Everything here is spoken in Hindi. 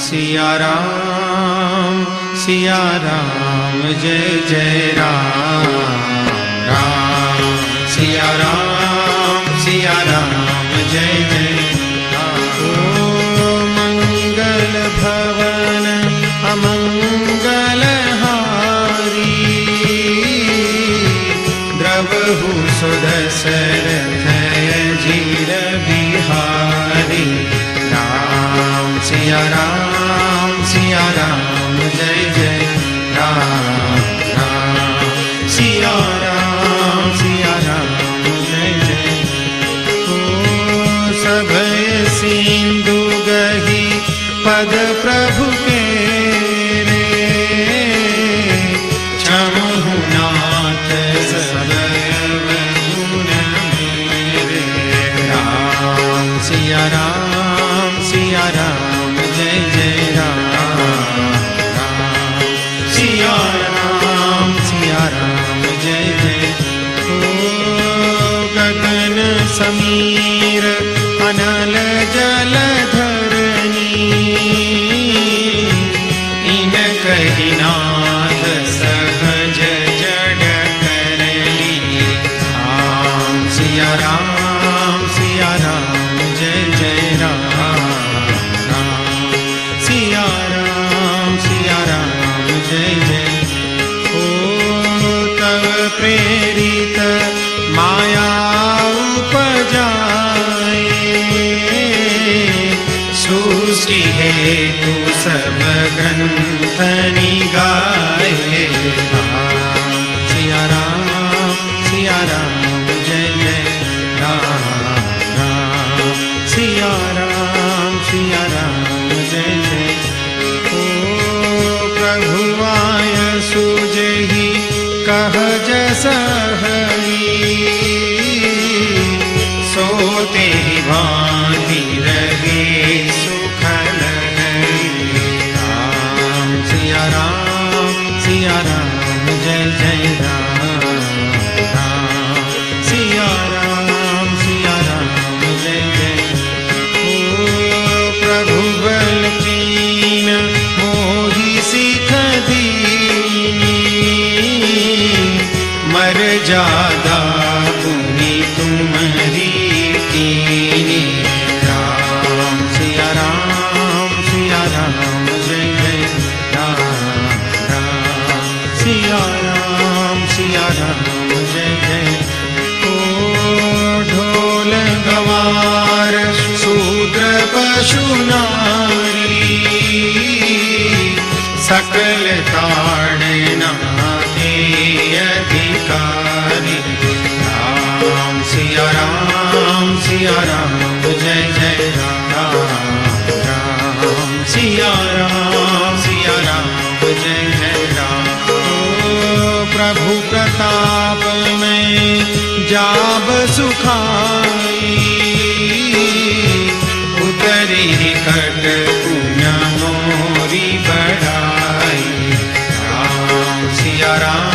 सिया राम जय जय राम राम सिया राम जय जय राम। ओ मंगल भवन अमंगल हारी द्रवहु सुदशरथ अजीर बिहारी। राम सिया राम जय जय राम राम सिया राम जय जय। ओ सभय सिंधु गही पद प्रभु के रे क्षमहु नाथ सबय गुण मेरे। राम सिया राम जय जय राम राम सिया राम जय जय। ओ गगन समीर अनल जलधरनी इन कही नाथ सहज जड़ करली। राम सिया राम जय जय राम राम सिया राम जय जय। ओ तव प्रेरित माया उपजाए सृष्टि हेतु सब ग्रंथ निगाए। राम सिया राम जय जय राम राम सिया राम जय जय। ओ प्रभु आय सुजहि कह जस हरि सोते भांति रहे सुखल हरि। राम सिया राम जय जय राम राम सिया राम जय जय। ओ प्रभु बल कीन मोहि सिख दीनी मर जादा पुनि तुम्हारी कीनी। राम सिया राम जय जय राम राम सिया राम जय जय। ओ ढोल गवार शूद्र पशु नारी सकल ताड़ना के अधिकारी। राम सिया राम जय जय राम राम सिया राम जय जय राम। ओ प्रभु प्रताप में जाब सुखाई उतरी कट पुण्य मोरी बढ़ाई। राम सिया राम